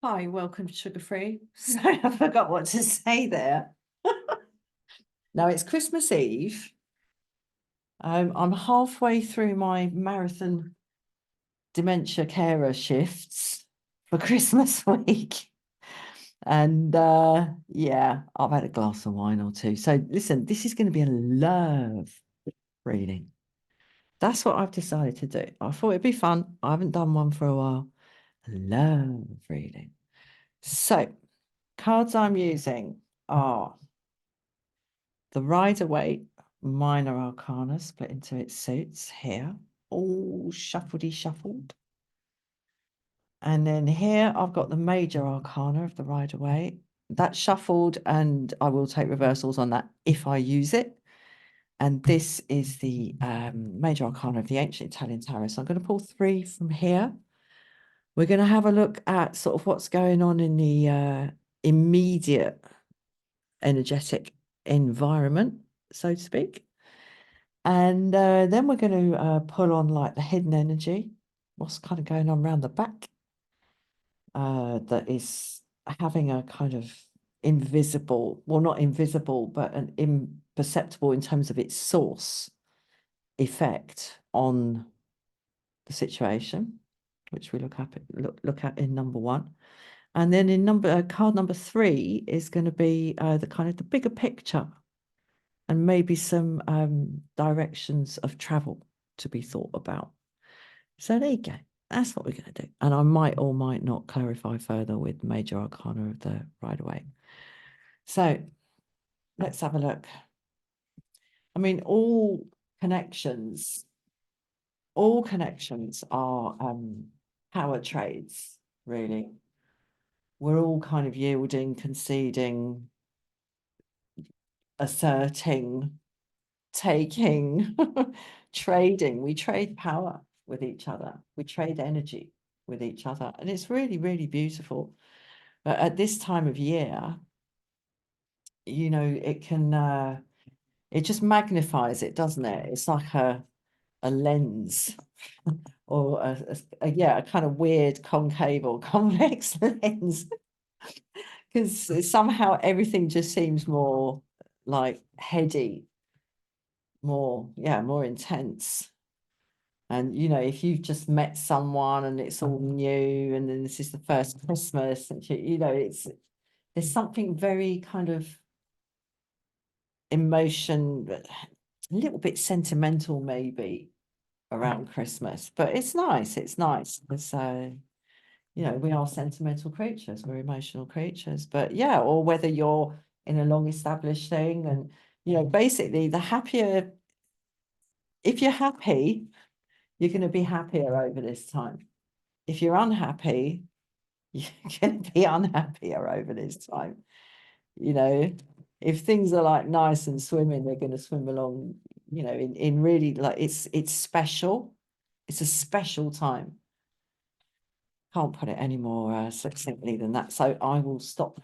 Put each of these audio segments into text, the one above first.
Hi, welcome to Sugar Free. So I forgot what to say there. Now it's Christmas Eve. I'm halfway through my marathon dementia carer shifts for Christmas week. And yeah, I've had a glass of wine or two. So listen, this is going to be a love reading. That's what I've decided to do. I thought it'd be fun. I haven't done one for a while. Love reading. So cards I'm using are the Rider-Waite Minor Arcana split into its suits here, all shuffledy shuffled. And then here I've got the Major Arcana of the Rider-Waite. That's shuffled, and I will take reversals on that if I use it. And this is the Major Arcana of the Ancient Italian Tarot. So I'm going to pull 3 from here. We're going to have a look at sort of what's going on in the immediate energetic environment, so to speak. And then we're going to pull on like the hidden energy, what's kind of going on around the back that is having a kind of invisible, well, not invisible, but an imperceptible in terms of its source effect on the situation, which we look at in number 1. And then in card number 3 is going to be the kind of the bigger picture and maybe some directions of travel to be thought about. So there you go. That's what we're going to do. And I might or might not clarify further with Major Arcana of the Rider-Waite. So let's have a look. I mean, all connections are power trades, really. We're all kind of yielding, conceding, asserting, taking, trading. We trade power with each other. We trade energy with each other. And it's really, really beautiful. But at this time of year, you know, it can, it just magnifies it, doesn't it? It's like a lens or a kind of weird concave or convex lens. Because somehow everything just seems more like heady, more intense. And you know, if you've just met someone and it's all new, and then this is the first Christmas, and you know, there's something very kind of emotion, a little bit sentimental maybe around Christmas, but it's nice. It's nice because you know, we are sentimental creatures, we're emotional creatures. But yeah, or whether you're in a long established thing, and you know, basically the happier, if you're happy, you're going to be happier over this time. If you're unhappy, you're going to be unhappier over this time. You know, if things are like nice and swimming, they're going to swim along, you know, in really like it's special. It's a special time. Can't put it any more succinctly than that. So I will stop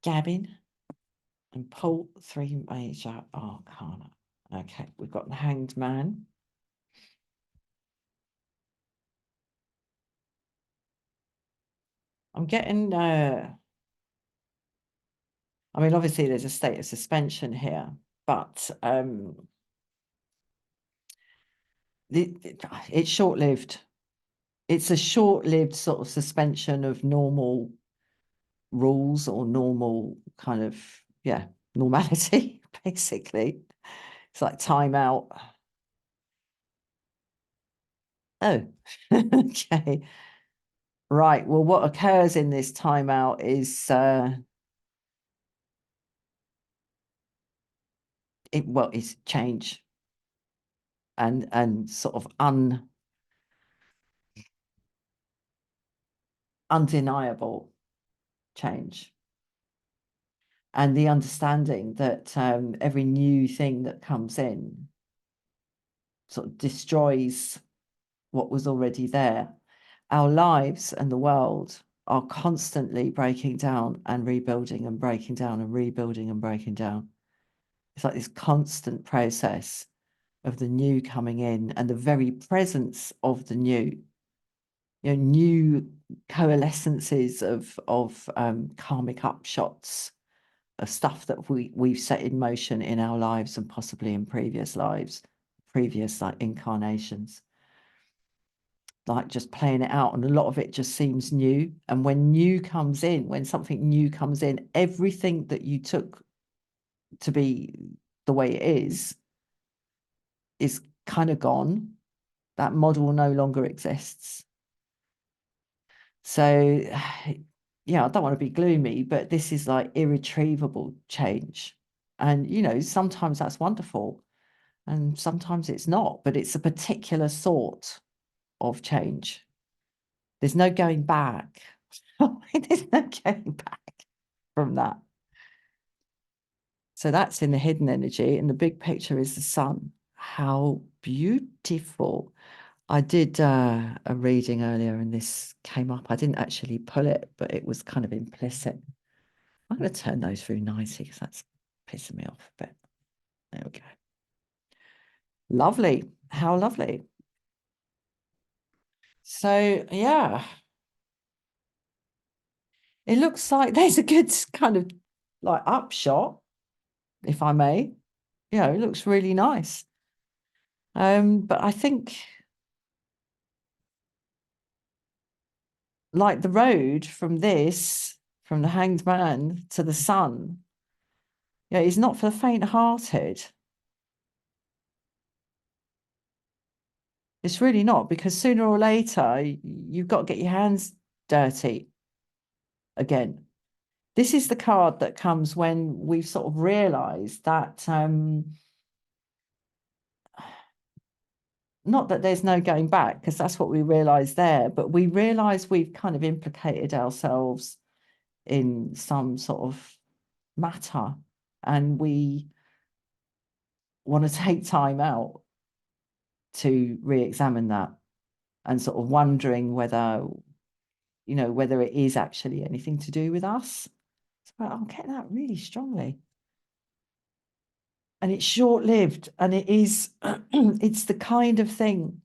gabbing and pull 3 Major Arcana. Okay, we've got the Hanged Man. I'm getting I mean, obviously there's a state of suspension here, but it's short-lived. It's a short-lived sort of suspension of normal rules or normal kind of, yeah, normality, basically. It's like timeout. Oh, okay. Right. Well, what occurs in this timeout is it's change and sort of undeniable change. And the understanding that every new thing that comes in sort of destroys what was already there. Our lives and the world are constantly breaking down and rebuilding and breaking down and rebuilding and breaking down. It's like this constant process of the new coming in, and the very presence of the new new coalescences of karmic upshots of stuff that we've set in motion in our lives and possibly in previous lives, previous like incarnations, like just playing it out. And a lot of it just seems new. And when new comes in, when something new comes in, everything that you took to be the way it is kind of gone. That model no longer exists. So yeah, I don't want to be gloomy, but this is like irretrievable change. And, sometimes that's wonderful and sometimes it's not, but it's a particular sort of change. There's no going back. There's no going back from that. So that's in the hidden energy, and the big picture is the sun. How beautiful. I did a reading earlier and this came up. I didn't actually pull it, but it was kind of implicit. I'm going to turn those through 90 because that's pissing me off a bit. There we go. Lovely. How lovely. So, yeah, it looks like there's a good kind of like upshot, if I may. It looks really nice. But I think like the road from the Hanged Man to the sun, it's not for the faint-hearted. It's really not, because sooner or later you've got to get your hands dirty again. This is the card that comes when we've sort of realized that not that there's no going back, because that's what we realized there, but we realize we've kind of implicated ourselves in some sort of matter, and we want to take time out to re-examine that, and sort of wondering whether it is actually anything to do with us. So I'm getting that really strongly. And it's short-lived, and it is it's the kind of thing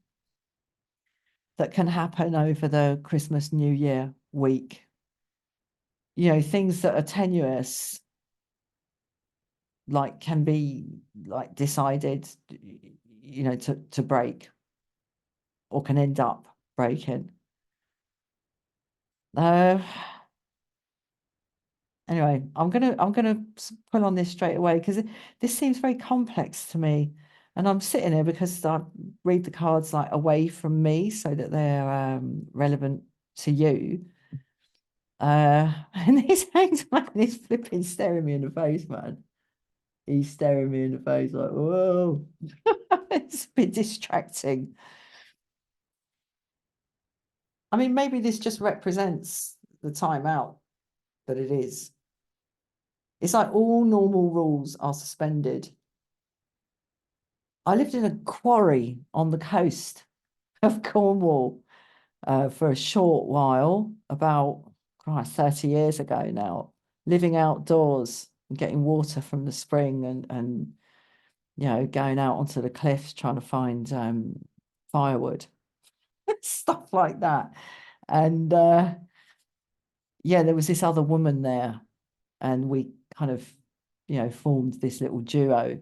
that can happen over the Christmas New Year week. Things that are tenuous like can be like decided to break, or can end up breaking. Anyway, I'm gonna pull on this straight away because this seems very complex to me, and I'm sitting here because I read the cards like away from me so that they're relevant to you. And this hangs man is flipping staring me in the face, man. He's staring me in the face like, whoa. It's a bit distracting. I mean, maybe this just represents the time out that it is. It's like all normal rules are suspended. I lived in a quarry on the coast of Cornwall for a short while, about 30 years ago now, living outdoors and getting water from the spring, and going out onto the cliffs trying to find firewood, stuff like that. And yeah, there was this other woman there, and we kind of formed this little duo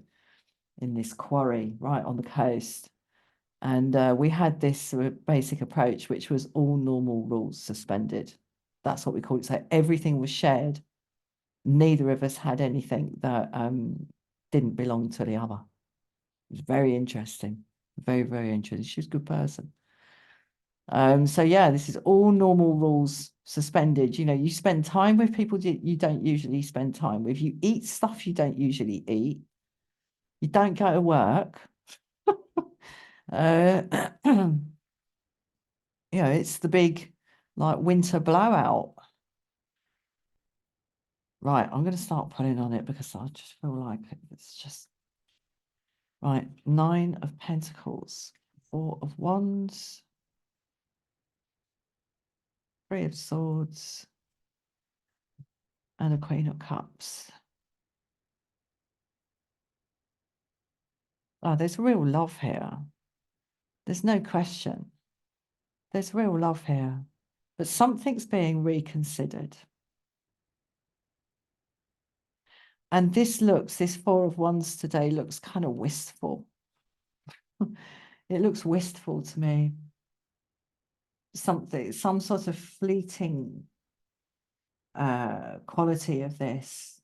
in this quarry right on the coast. And we had this basic approach, which was all normal rules suspended. That's what we called it. So everything was shared. Neither of us had anything that didn't belong to the other. It was very interesting. Very, very interesting. She was a good person. So yeah, this is all normal rules suspended. You spend time with people you don't usually spend time with. You eat stuff you don't usually eat. You don't go to work. It's the big like winter blowout. Right, I'm going to start pulling on it because I just feel like it's just right. 9 of Pentacles, 4 of Wands, 3 of Swords, and a Queen of Cups. Oh, there's real love here. There's no question. There's real love here, but something's being reconsidered. And this Four of Wands today looks kind of wistful. It looks wistful to me. Some sort of fleeting quality of this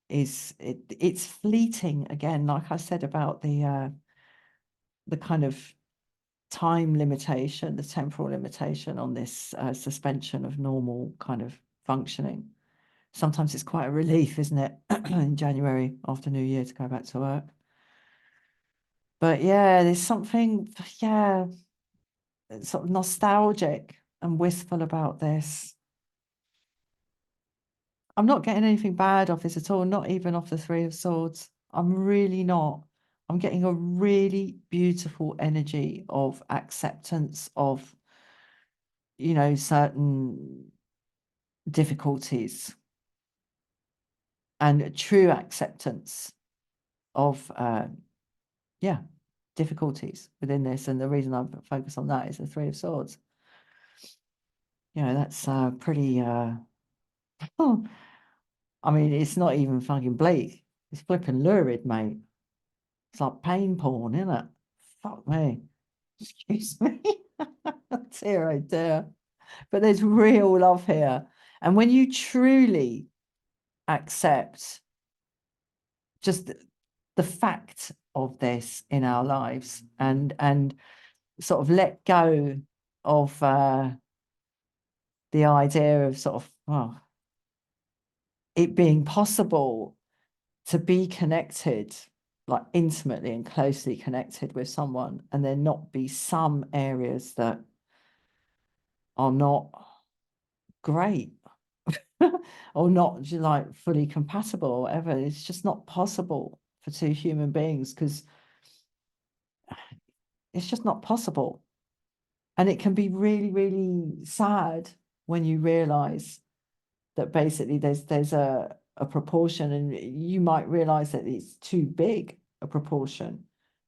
it's fleeting again, like I said about the kind of time limitation, the temporal limitation on this suspension of normal kind of functioning. Sometimes it's quite a relief, isn't it, in January after New Year to go back to work. But yeah, there's something, yeah, sort of nostalgic and wistful about this. I'm not getting anything bad off this at all, not even off the Three of Swords. I'm really not. I'm getting a really beautiful energy of acceptance of, you know, certain difficulties and true acceptance of, yeah, difficulties within this. And the reason I focus on that is the Three of Swords. You know, that's pretty, oh, I mean, it's not even fucking bleak. It's flipping lurid, mate. It's like pain porn, isn't it? Fuck me. Excuse me. Dear, oh dear. But there's real love here. And when you truly accept just the fact of this in our lives and sort of let go of the idea of sort of, well, it being possible to be connected, like intimately and closely connected with someone, and there not be some areas that are not great or not like fully compatible or whatever. It's just not possible for two human beings because it's just not possible. And it can be really, really sad when you realize that basically there's a proportion, and you might realize that it's too big a proportion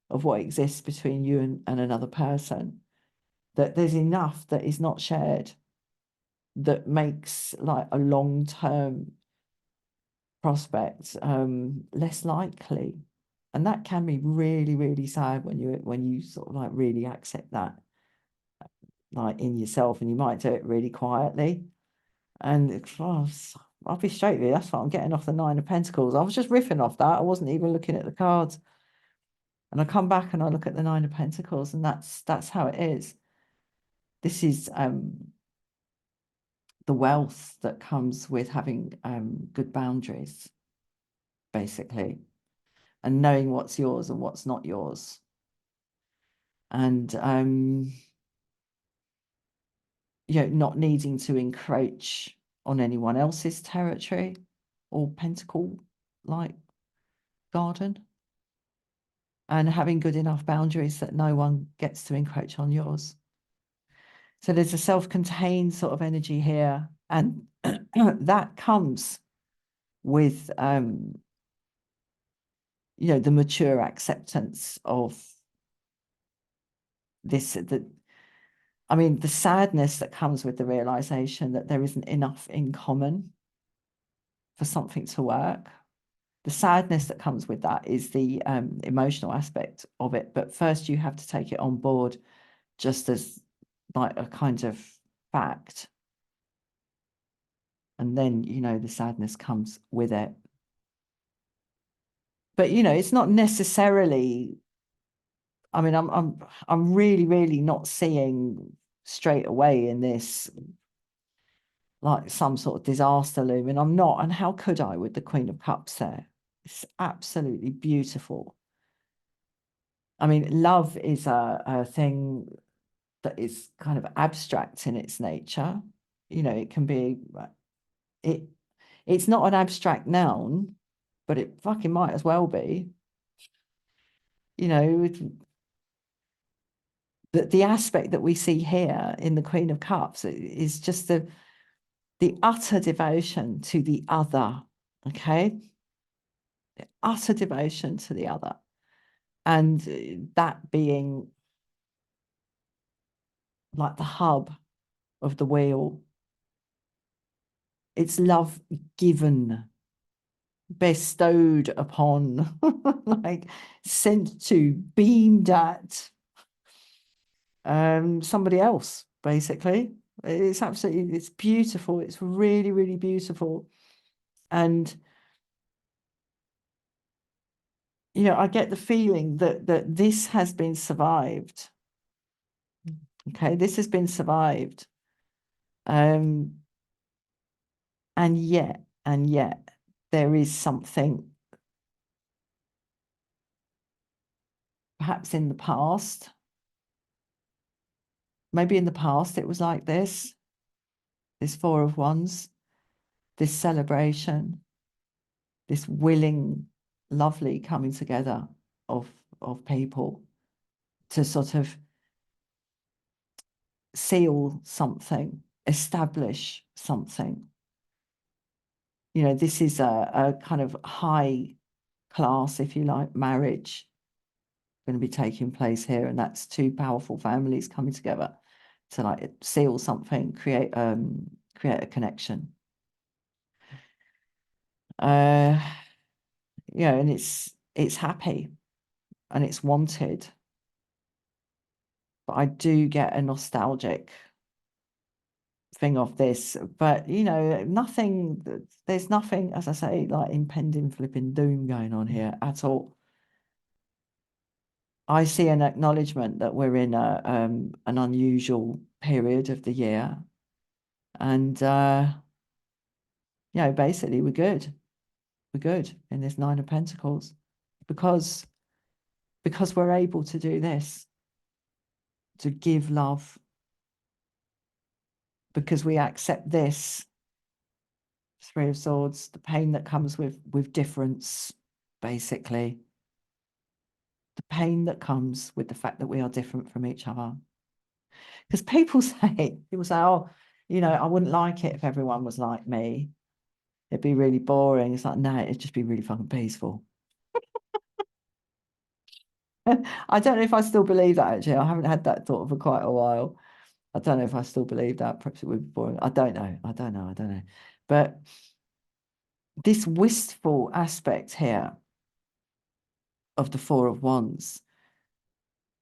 of what exists between you and another person, that there's enough that is not shared that makes like a long-term prospect less likely. And that can be really, really sad when you sort of like really accept that like in yourself, and you might do it really quietly. And oh, I'll be straight with you, that's what I'm getting off the Nine of Pentacles. I was just riffing off that. I wasn't even looking at the cards. And I come back and I look at the Nine of Pentacles, and that's how it is. This is the wealth that comes with having good boundaries, basically, and knowing what's yours and what's not yours. And you know, not needing to encroach on anyone else's territory or pentacle like garden, and having good enough boundaries that no one gets to encroach on yours. So there's a self-contained sort of energy here, and that comes with you know, the mature acceptance of this, I mean, the sadness that comes with the realization that there isn't enough in common for something to work. The sadness that comes with that is the emotional aspect of it. But first you have to take it on board just as like a kind of fact. And then, you know, the sadness comes with it. But, you know, it's not necessarily, I mean, I'm really, really not seeing straight away in this like some sort of disaster looming. I'm not. And how could I with the Queen of Cups there? It's absolutely beautiful. I mean, love is a thing that is kind of abstract in its nature. You know, it can be, it it's not an abstract noun, but it fucking might as well be. You know, the aspect that we see here in the Queen of Cups is just the utter devotion to the other, okay? The utter devotion to the other. And that being like the hub of the wheel. It's love given, bestowed upon, like sent to, beamed at somebody else, basically. It's absolutely, it's beautiful. It's really, really beautiful. And you know, I get the feeling that this has been survived. Okay, this has been survived. And yet, there is something perhaps in the past. Maybe in the past it was like this Four of Wands, this celebration, this willing, lovely coming together of people to sort of seal something, establish something. You know, this is a kind of high class, if you like, marriage going to be taking place here, and that's two powerful families coming together to like seal something, create a connection. Yeah, and it's happy and it's wanted, but I do get a nostalgic thing of this. But you know, there's nothing, as I say, like impending flipping doom going on here at all. I see an acknowledgement that we're in an unusual period of the year, and you know, basically we're good. We're good in this Nine of Pentacles because we're able to do this, to give love, because we accept this. Three of Swords, the pain that comes with difference, basically. The pain that comes with the fact that we are different from each other. Because people say, oh, you know, I wouldn't like it if everyone was like me. It'd be really boring. It's like, no, it'd just be really fucking peaceful. I don't know if I still believe that, actually. I haven't had that thought for quite a while. I don't know if I still believe that. Perhaps it would be boring. I don't know. But this wistful aspect here of the Four of Wands,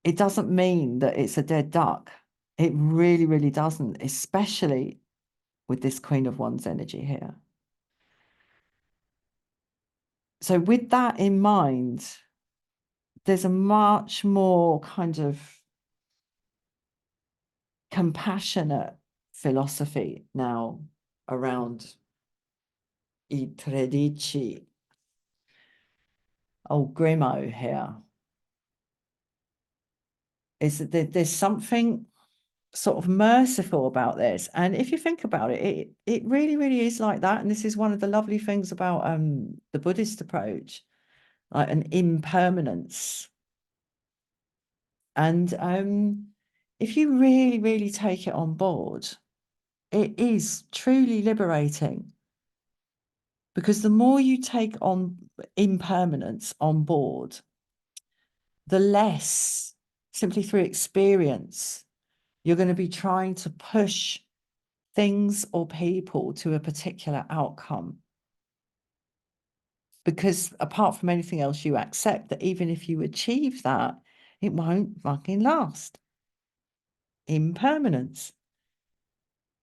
it doesn't mean that it's a dead duck. It really, really doesn't, especially with this Queen of Wands energy here. So with that in mind, there's a much more kind of compassionate philosophy now around I Tredici. Oh, Grimo here. Is that there's something sort of merciful about this. And if you think about it, it really, really is like that. And this is one of the lovely things about the Buddhist approach, like an impermanence. And if you really, really take it on board, it is truly liberating. Because the more you take on impermanence on board, the less, simply through experience, you're going to be trying to push things or people to a particular outcome. Because apart from anything else, you accept that even if you achieve that, it won't fucking last. Impermanence.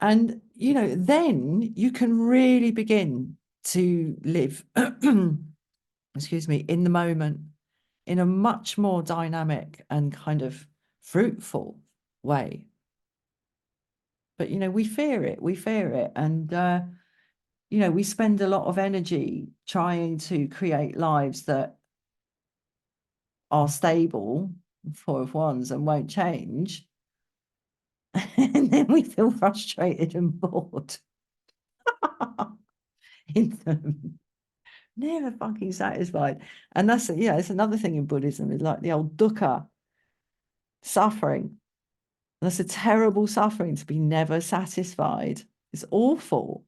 And, you know, then you can really begin to live, excuse me, in the moment, in a much more dynamic and kind of fruitful way. But, you know, we fear it. And, you know, we spend a lot of energy trying to create lives that are stable, Four of Wands, and won't change. And then we feel frustrated and bored in them. Never fucking satisfied. And that's, yeah, it's another thing in Buddhism, is like the old dukkha, suffering. That's a terrible suffering, to be never satisfied. It's awful.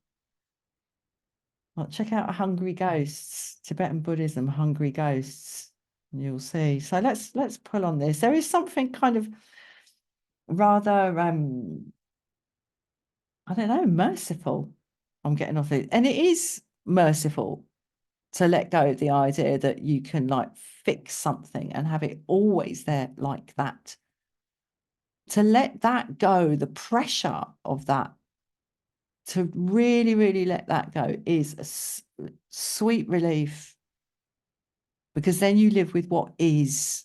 Like, check out Hungry Ghosts, Tibetan Buddhism, Hungry Ghosts, and you'll see. So let's pull on this. There is something kind of rather, I don't know, merciful. I'm getting off it. And it is merciful to let go of the idea that you can like fix something and have it always there like that. To let that go, the pressure of that, to really, really let that go is a sweet relief, because then you live with what is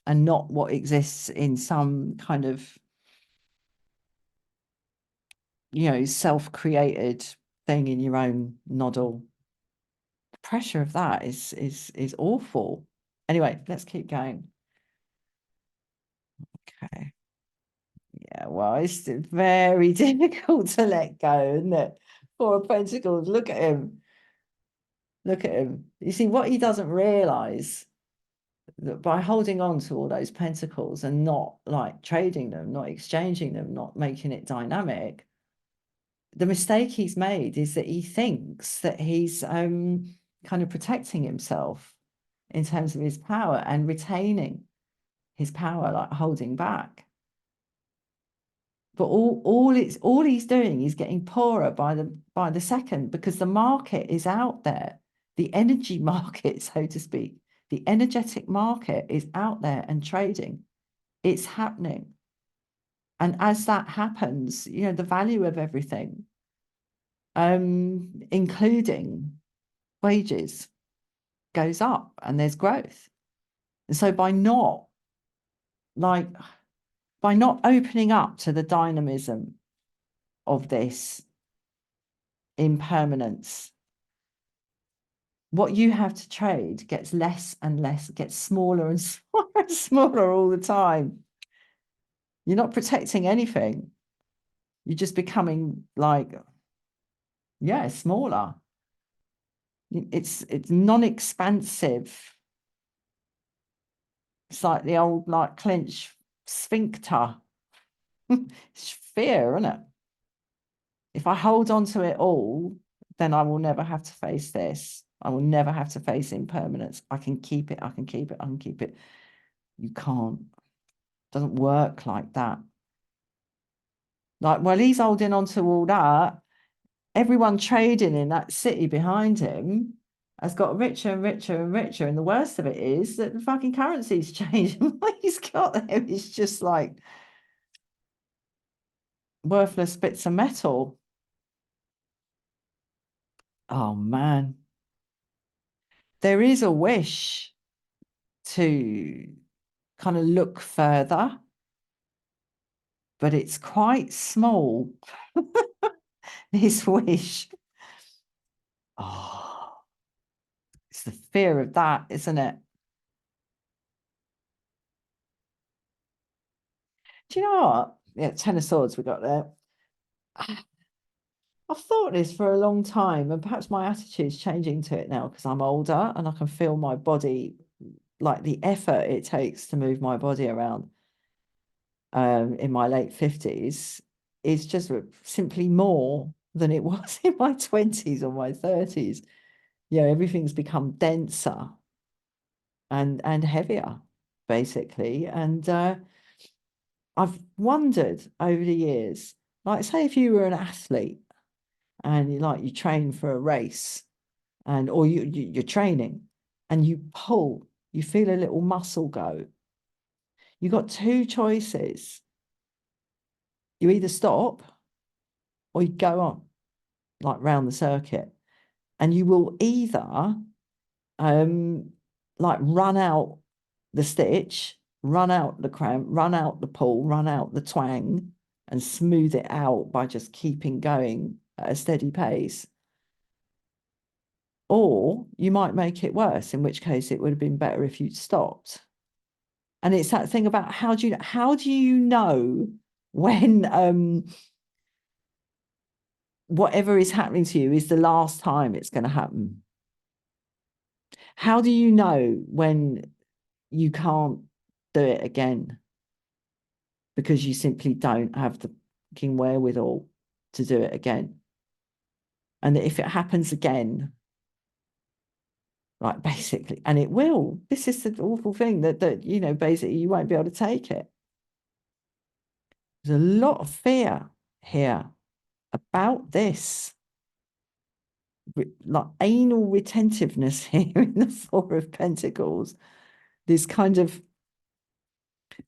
and not what exists in some kind of, self-created thing in your own noddle. The pressure of that is awful. Anyway, let's keep going. Okay. Yeah, well, it's very difficult to let go, isn't it? Four of Pentacles. Look at him. Look at him. You see, what he doesn't realize, that by holding on to all those pentacles and not like trading them, not exchanging them, not making it dynamic, the mistake he's made is that he thinks that he's kind of protecting himself in terms of his power and retaining his power, like holding back. But all he's doing is getting poorer by the second, because the market is out there, the energy market, so to speak, the energetic market is out there and trading. It's happening. And as that happens, the value of everything, including wages, goes up and there's growth. And so by not opening up to the dynamism of this impermanence, what you have to trade gets less and less, gets smaller and smaller and smaller all the time. You're not protecting anything. You're just becoming smaller. It's non-expansive. It's like the old clench sphincter. It's fear, isn't it? If I hold on to it all, then I will never have to face this. I will never have to face impermanence. I can keep it. I can keep it. I can keep it. You can't. It doesn't work like that. Well, he's holding on to all that. Everyone trading in that city behind him has got richer and richer and richer. And the worst of it is that the fucking currency's changing. What he's got there is just like worthless bits of metal. Oh, man. There is a wish to kind of look further, but it's quite small, this wish. Oh, it's the fear of that, isn't it? Do you know what? Yeah, Ten of Swords we got there. I've thought this for a long time, and perhaps my attitude's changing to it now because I'm older and I can feel my body, like the effort it takes to move my body around in my late 50s is just simply more than it was in my 20s or my 30s. Everything's become denser and heavier, basically. And I've wondered over the years, like say if you were an athlete and you train for a race, or you're training and you pull, you feel a little muscle go. You got two choices. You either stop or you go on, like round the circuit, and you will either run out the stitch, run out the cramp, run out the pull, run out the twang, and smooth it out by just keeping going at a steady pace. Or you might make it worse, in which case it would have been better if you'd stopped. And it's that thing about how do you know when whatever is happening to you is the last time it's going to happen? How do you know when you can't do it again because you simply don't have the fucking wherewithal to do it again? And that if it happens again, basically, and it will, this is the awful thing that basically you won't be able to take it. There's a lot of fear here about this, like anal retentiveness here in the Four of Pentacles. This kind of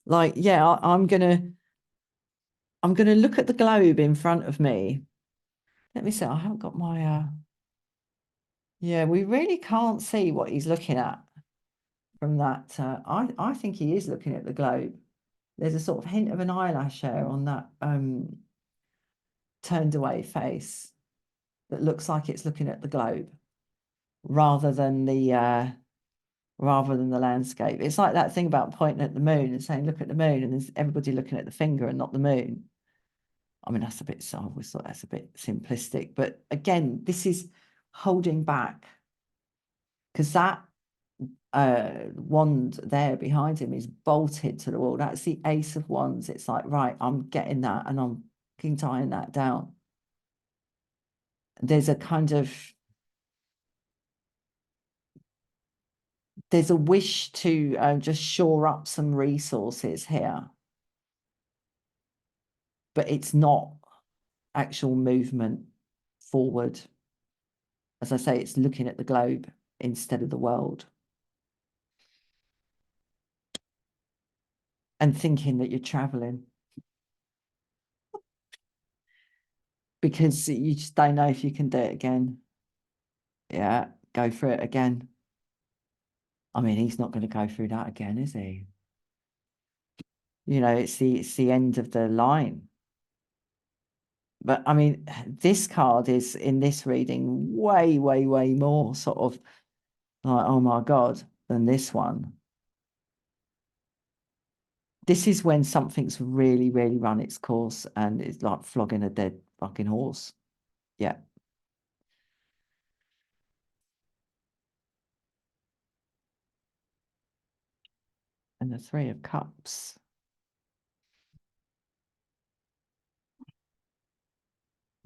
like, yeah, I'm gonna look at the globe in front of me. Let me see. I haven't got my yeah, we really can't see what he's looking at from that. I think he is looking at the globe. There's a sort of hint of an eyelash hair on that turned away face that looks like it's looking at the globe rather than the landscape. It's like that thing about pointing at the moon and saying, look at the moon, and there's everybody looking at the finger and not the moon. I mean, that's a bit, so I always thought that's a bit simplistic. But again, this is holding back, because that wand there behind him is bolted to the wall. That's the Ace of Wands. It's like, right, I'm getting that and I'm tying that down. There's a kind of, there's a wish to just shore up some resources here, but it's not actual movement forward. As I say, it's looking at the globe instead of the world and thinking that you're traveling, because you just don't know if you can do it again. Yeah, go for it again. I mean, he's not going to go through that again, is he? You know, it's the end of the line. But I mean, this card is in this reading way, way, way more sort of like, oh my God, than this one. This is when something's really, really run its course and it's like flogging a dead fucking horse. Yeah. And the Three of Cups.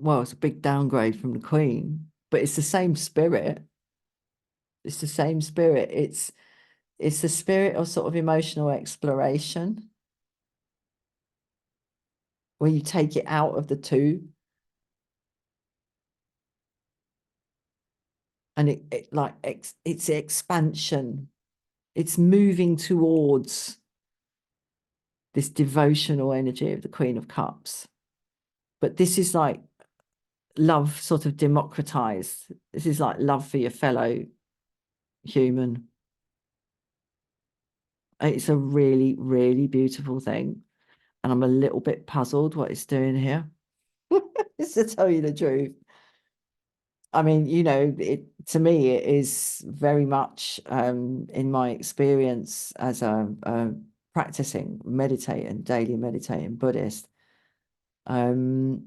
Well, it's a big downgrade from the Queen, but it's the same spirit. It's the same spirit. It's the spirit of sort of emotional exploration, where you take it out of the two. And it like it's expansion. It's moving towards this devotional energy of the Queen of Cups. But this is like love sort of democratized. This is like love for your fellow human. It's a really, really beautiful thing. And I'm a little bit puzzled what it's doing here. Just to tell you the truth. I mean, you know, to me, it is very much in my experience as a practicing, meditating, daily meditating Buddhist, that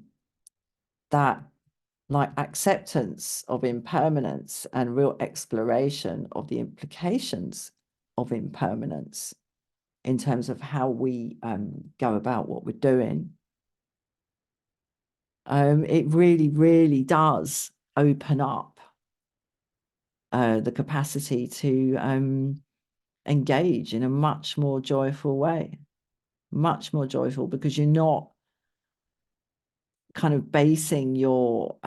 like acceptance of impermanence and real exploration of the implications of impermanence in terms of how we go about what we're doing. It really, really does open up the capacity to engage in a much more joyful way, much more joyful, because you're not kind of basing your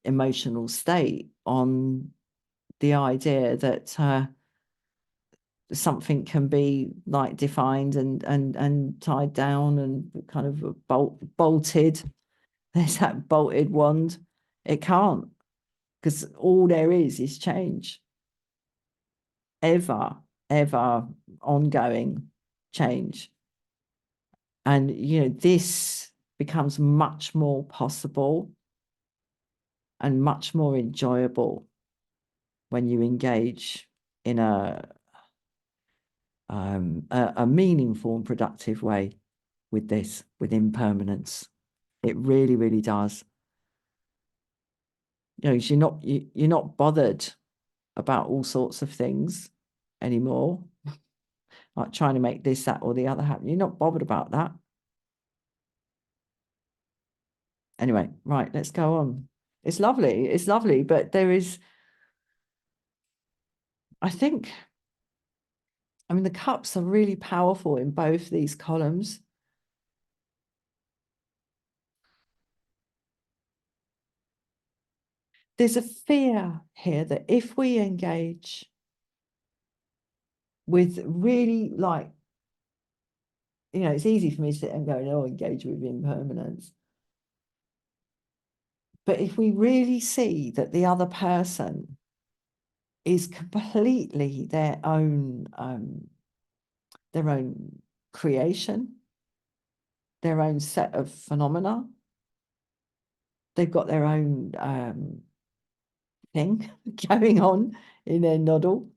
emotional state on the idea that something can be like defined and tied down and kind of bolted. There's that bolted wand. It can't, because all there is change. Ever ongoing change. And, you know, this becomes much more possible and much more enjoyable when you engage in a meaningful and productive way with this, with impermanence. It really, really does. You know, you're not bothered about all sorts of things anymore, like trying to make this, that, or the other happen. You're not bothered about that. Anyway, right, let's go on. It's lovely, but there is, I think, I mean, the cups are really powerful in both these columns. there's a fear here that if we engage with really, like, it's easy for me to sit and go, no, engage with impermanence. But if we really see that the other person is completely their own creation, their own set of phenomena, they've got their own thing going on in their noddle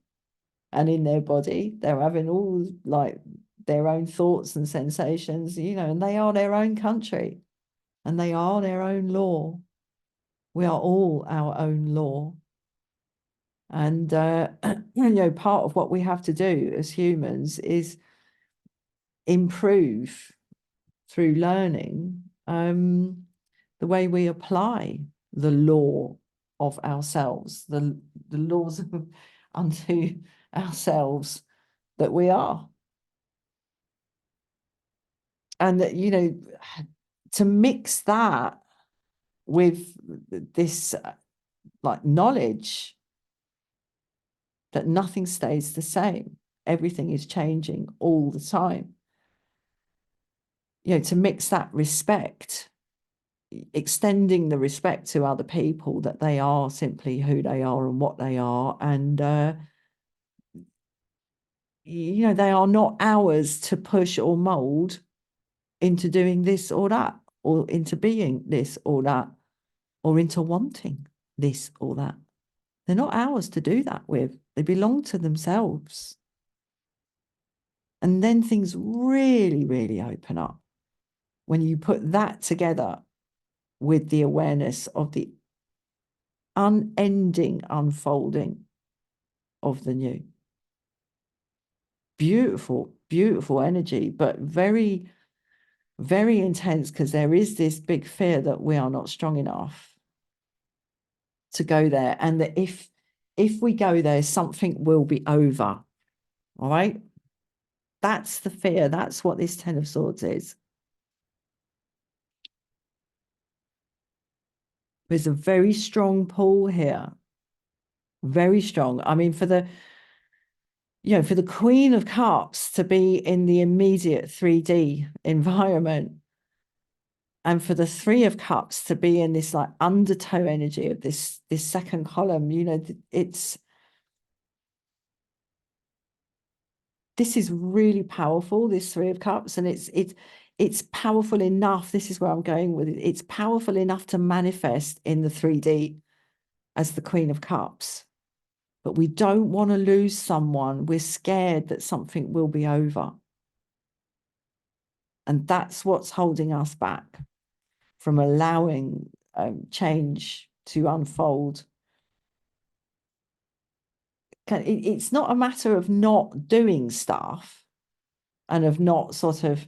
and in their body. They're having all like their own thoughts and sensations, and they are their own country and they are their own law. We are all our own law. And, part of what we have to do as humans is improve through learning the way we apply the law of ourselves, the laws unto ourselves that we are. And that, to mix that with this like knowledge that nothing stays the same, everything is changing all the time. To mix that respect, extending the respect to other people, that they are simply who they are and what they are, and they are not ours to push or mold into doing this or that, or into being this or that, or into wanting this or that. They're not ours to do that with. They belong to themselves. And then things really, really open up when you put that together with the awareness of the unending unfolding of the new. Beautiful, beautiful energy, but very, very intense, because there is this big fear that we are not strong enough to go there, and that if we go there, something will be over. All right? That's the fear. That's what this Ten of Swords is. There's a very strong pull here. Very strong. I mean, for the Queen of Cups to be in the immediate 3D environment, and for the Three of Cups to be in this like undertow energy of this second column, this is really powerful, this Three of Cups, and it's powerful enough. This is where I'm going with it. It's powerful enough to manifest in the 3D as the Queen of Cups. But we don't want to lose someone. We're scared that something will be over. And that's what's holding us back from allowing change to unfold. It's not a matter of not doing stuff and of not sort of,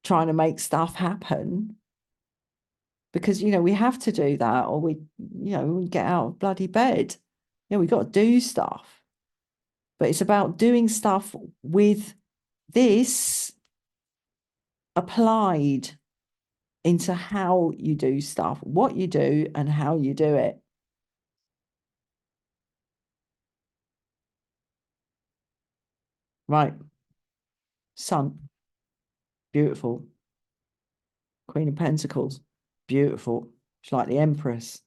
trying to make stuff happen, because, we have to do that, or we get out of bloody bed. We've got to do stuff. But it's about doing stuff with this applied into how you do stuff, what you do and how you do it. Right. Sun. Beautiful. Queen of Pentacles. Beautiful. She's like the Empress.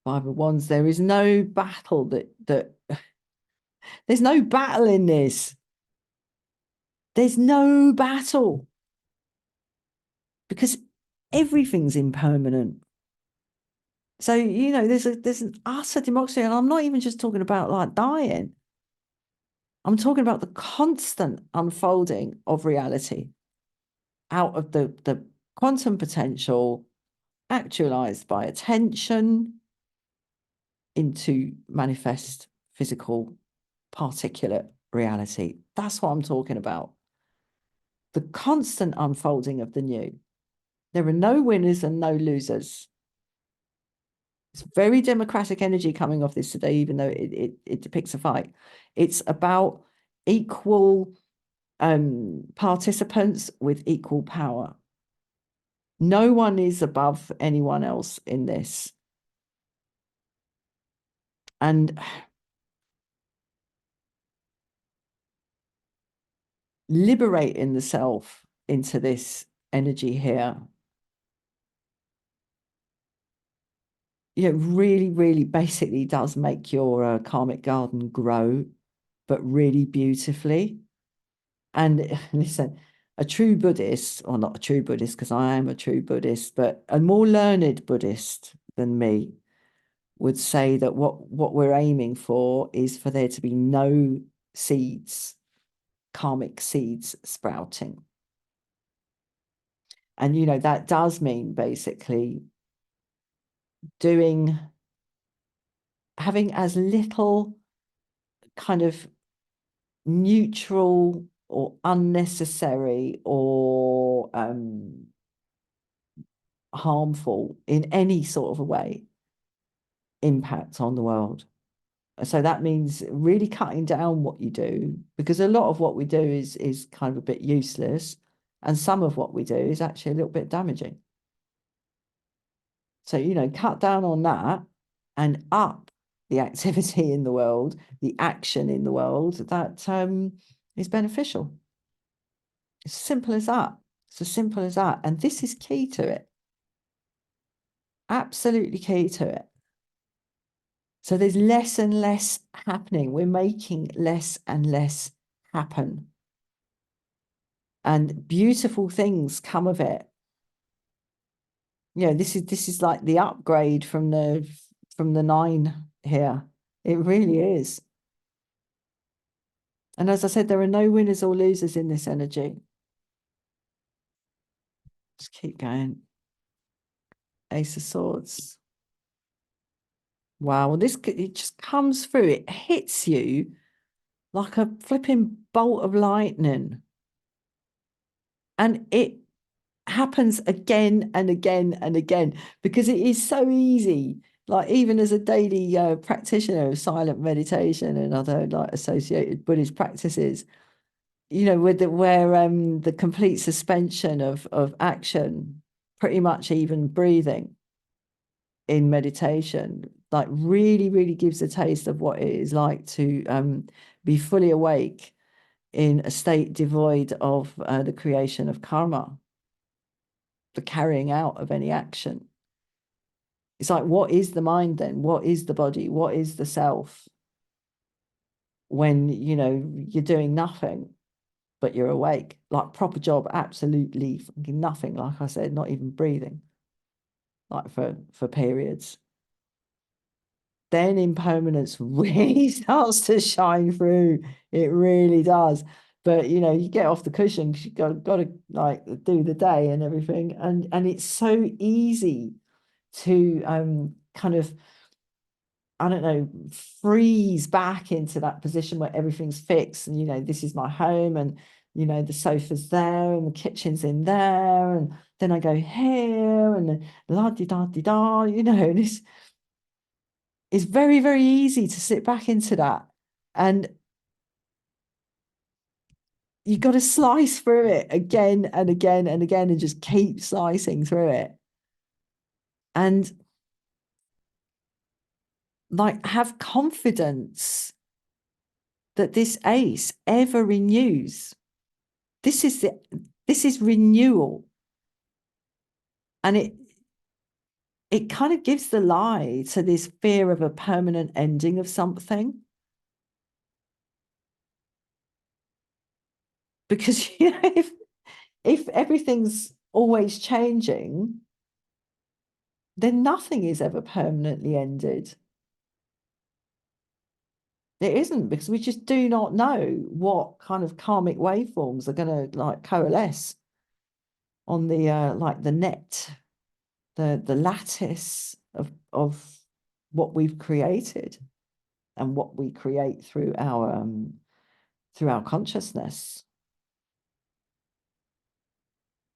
Five of Wands. There is no battle that there's no battle in this. There's no battle, because everything's impermanent. So, there's an utter democracy, and I'm not even just talking about like dying. I'm talking about the constant unfolding of reality out of the quantum potential actualized by attention into manifest physical particulate reality. That's what I'm talking about. The constant unfolding of the new. There are no winners and no losers. It's very democratic energy coming off this today, even though it depicts a fight. It's about equal participants with equal power. No one is above anyone else in this. And liberating the self into this energy here, really, really basically does make your karmic garden grow, but really beautifully. And listen, a true Buddhist, or not a true Buddhist, because I am a true Buddhist, but a more learned Buddhist than me would say that what we're aiming for is for there to be no seeds, karmic seeds sprouting. And, that does mean basically having as little kind of neutral or unnecessary or harmful in any sort of a way impact on the world. So that means really cutting down what you do, because a lot of what we do is kind of a bit useless, and some of what we do is actually a little bit damaging. So, cut down on that and up the activity in the world, the action in the world that is beneficial. It's as simple as that. It's as simple as that. And this is key to it. Absolutely key to it. So there's less and less happening. We're making less and less happen. And beautiful things come of it. This is like the upgrade from the 9 here. It really is. And as I said, there are no winners or losers in this energy. Just keep going. Ace of Swords. Wow, well, it just comes through. It hits you like a flipping bolt of lightning. And it happens again and again and again, because it is so easy. Like, even as a daily practitioner of silent meditation and other like associated Buddhist practices, where the complete suspension of action, pretty much even breathing in meditation, like really, really gives a taste of what it is like to be fully awake in a state devoid of the creation of karma, the carrying out of any action. It's like, what is the mind then? What is the body? What is the self when, you're doing nothing, but you're awake? Like, proper job, absolutely nothing. Like I said, not even breathing, like for periods. Then impermanence really starts to shine through. It really does. But you get off the cushion because you got to like do the day and everything, and it's so easy to kind of, I don't know, freeze back into that position where everything's fixed, and this is my home, and the sofa's there and the kitchen's in there, and then I go here and la di da di da, and it's very, very easy to sit back into that. And you've got to slice through it again and again and again, and just keep slicing through it. And like, have confidence that this ace ever renews. This is renewal. And it kind of gives the lie to this fear of a permanent ending of something. Because if everything's always changing, then nothing is ever permanently ended. It isn't, because we just do not know what kind of karmic waveforms are going to like coalesce on the like the net, the lattice of what we've created and what we create through our consciousness.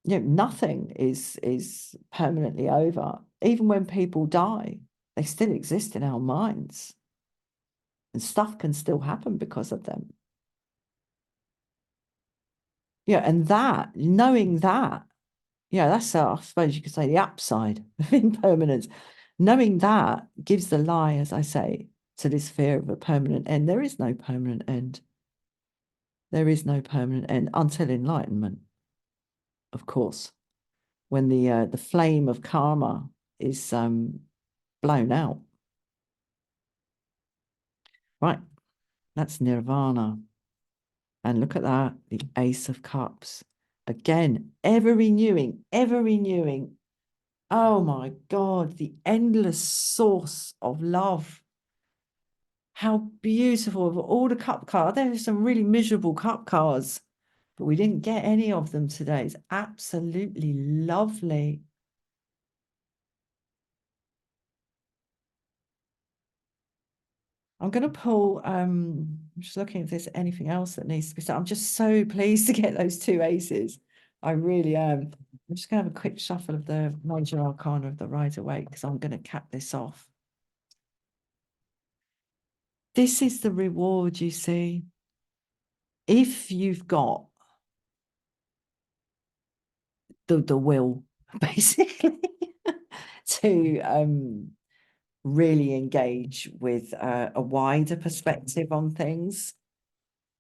Nothing is permanently over. Even when people die, they still exist in our minds, and stuff can still happen because of them. And knowing that Yeah, that's, I suppose you could say, the upside of impermanence. Knowing that gives the lie, as I say, to this fear of a permanent end. There is no permanent end. There is no permanent end until enlightenment, of course, when the flame of karma is blown out. Right, that's nirvana. And look at that, the Ace of Cups. Again, ever renewing, ever renewing. Oh my God, the endless source of love. How beautiful of all the cup cards. There are some really miserable cup cards, but we didn't get any of them today. It's absolutely lovely. I'm going to pull, I'm just looking if there's anything else that needs to be said. I'm just so pleased to get those two aces. I really am. I'm just going to have a quick shuffle of the major arcana of the Rider-Waite because I'm going to cap this off. This is the reward, you see. If you've got the will, basically, to really engage with a wider perspective on things,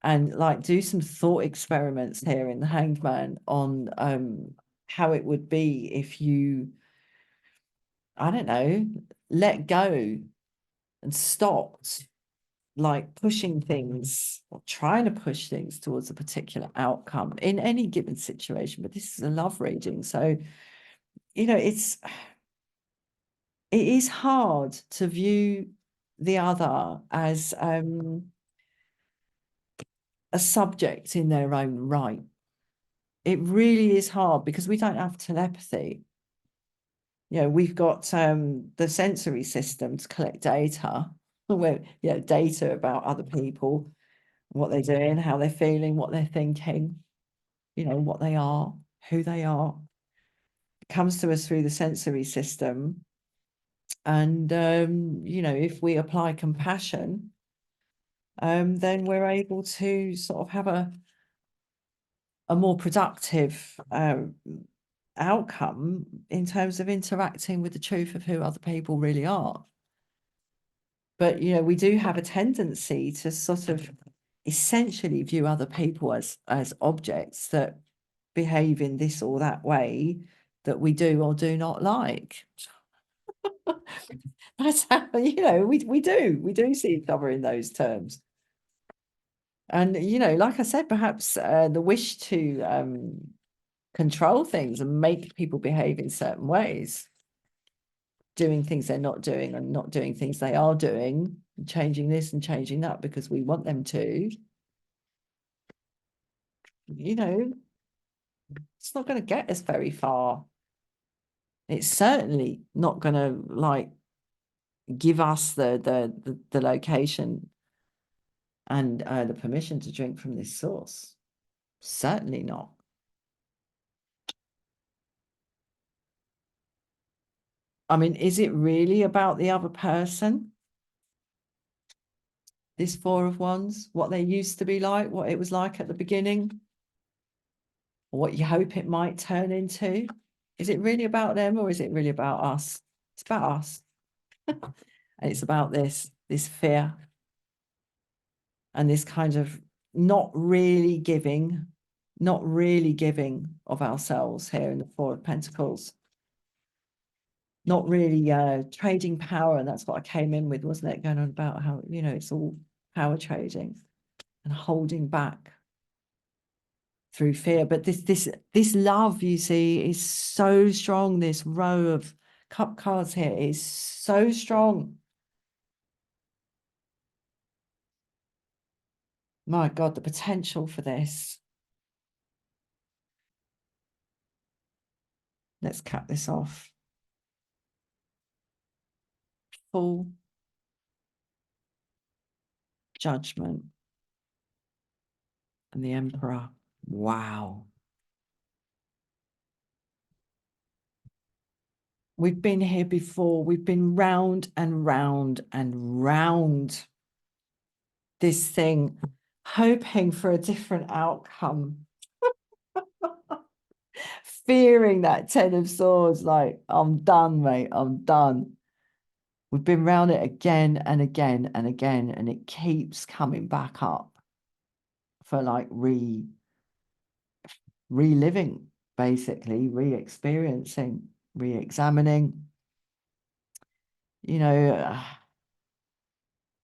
and like do some thought experiments here in the Hanged Man on how it would be if you, I don't know, let go and stopped like pushing things or trying to push things towards a particular outcome in any given situation. But this is a love reading, so you know it is hard to view the other as a subject in their own right. It really is hard because we don't have telepathy. You know, we've got the sensory system to collect data, where data about other people, what they're doing, how they're feeling, what they're thinking, you know, what they are, who they are. It comes to us through the sensory system. And you know, if we apply compassion, then we're able to sort of have a more productive outcome in terms of interacting with the truth of who other people really are. But you know, we do have a tendency to sort of essentially view other people as objects that behave in this or that way that we do or do not like. That's how, you know, we do see each other in those terms. And you know, like I said, perhaps the wish to control things and make people behave in certain ways, doing things they're not doing and not doing things they are doing, changing this and changing that because we want them to, you know, it's not going to get us very far. It's certainly not going to like give us the location and the permission to drink from this source. Certainly not. I mean, is it really about the other person? This Four of Wands, what they used to be like, what it was like at the beginning, or what you hope it might turn into? Is it really about them or is it really about us? It's about us. And it's about this fear and this kind of not really giving of ourselves here in the Four of Pentacles. Not really trading power. And that's what I came in with, wasn't it? Going on about how, you know, it's all power trading and holding back through fear. But this love, you see, is so strong. This row of cup cards here is so strong. My God, the potential for this. Let's cut this off. Full Judgment and the Emperor. Wow. We've been here before. We've been round and round and round this thing, hoping for a different outcome. fearing that Ten of Swords, like, I'm done, mate, I'm done. We've been round it again and again and again, and it keeps coming back up for like reliving, basically, re-experiencing, re-examining. You know,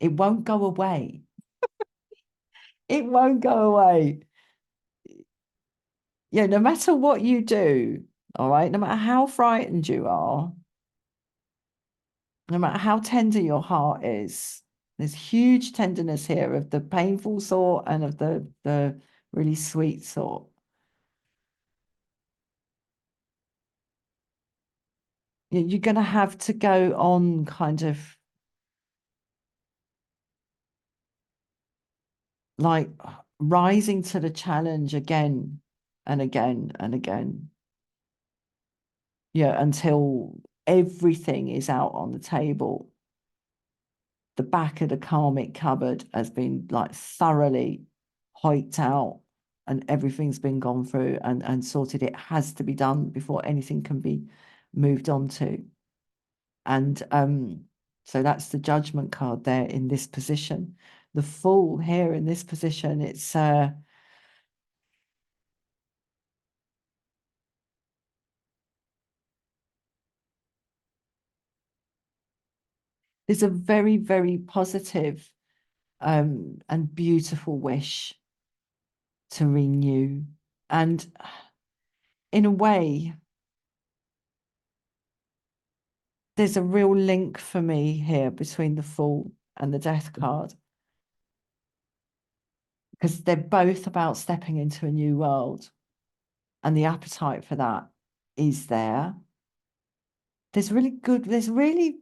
it won't go away. It won't go away. Yeah, no matter what you do, all right, no matter how frightened you are, no matter how tender your heart is, there's huge tenderness here of the painful sort and of the really sweet sort. You're going to have to go on kind of like rising to the challenge again and again and again. Yeah, until everything is out on the table. The back of the karmic cupboard has been like thoroughly hiked out and everything's been gone through and sorted. It has to be done before anything can be moved on to. And so that's the Judgment card there in this position. The Fool here in this position, it's there's a very, very positive and beautiful wish to renew. And in a way, there's a real link for me here between the Fool and the Death card, because they're both about stepping into a new world, and the appetite for that is there. There's really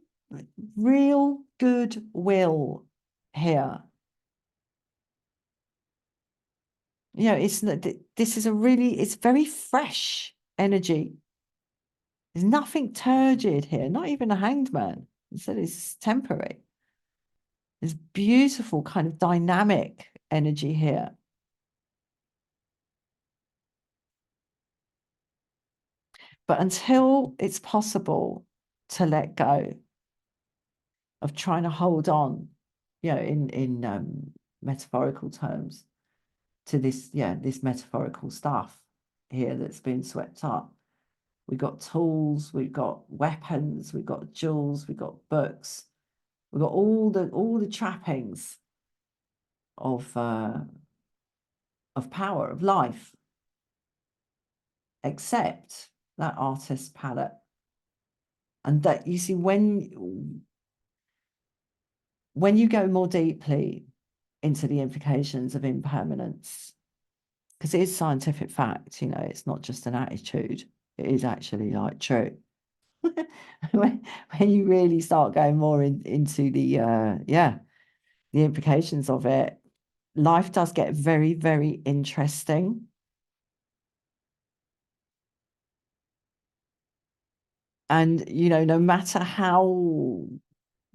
real good will here. You know, this is it's very fresh energy. There's nothing turgid here, not even a Hanged Man. Instead, it's temporary. There's beautiful kind of dynamic energy here. But until it's possible to let go of trying to hold on, you know, in metaphorical terms, to this metaphorical stuff here that's been swept up. We've got tools, we've got weapons, we've got jewels, we've got books, we've got all the trappings of power, of life, except that artist palette. And that, you see, when you go more deeply into the implications of impermanence, because it is scientific fact, you know, it's not just an attitude, it is actually like true. when you really start going more into the the implications of it, life does get very, very interesting. And, you know, no matter how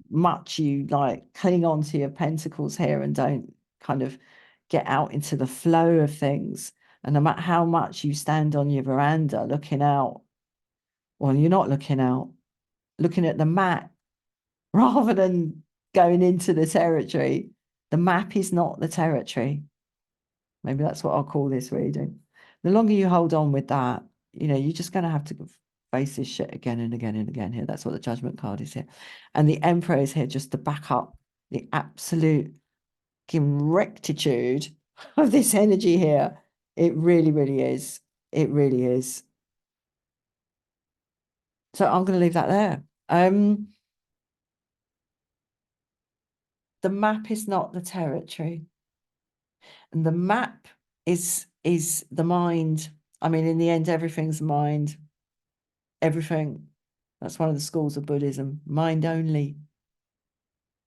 much you like cling on to your pentacles here and don't kind of get out into the flow of things, and no matter how much you stand on your veranda looking out, well, you're not looking out, looking at the map rather than going into the territory. The map is not the territory. Maybe that's what I'll call this reading. The longer you hold on with that, you know, you're just going to have to face this shit again and again and again here. That's what the Judgment card is here. And the Emperor is here just to back up the absolute rectitude of this energy here. It really, really is. It really is. So I'm going to leave that there. The map is not the territory. And the map is the mind. I mean, in the end, everything's mind. Everything. That's one of the schools of Buddhism. Mind only.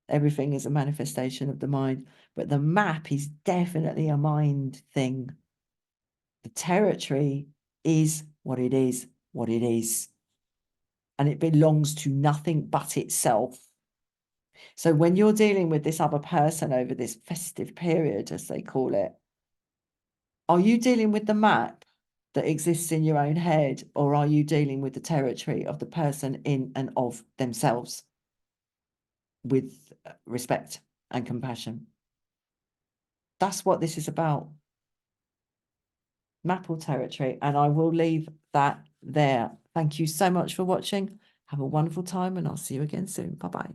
Everything is a manifestation of the mind. But the map is definitely a mind thing. The territory is what it is, what it is. And it belongs to nothing but itself. So when you're dealing with this other person over this festive period, as they call it, are you dealing with the map? that exists in your own head, or are you dealing with the territory of the person in and of themselves with respect and compassion? That's what this is about. Map or territory. And I will leave that there. Thank you so much for watching. Have a wonderful time, and I'll see you again soon. Bye-bye.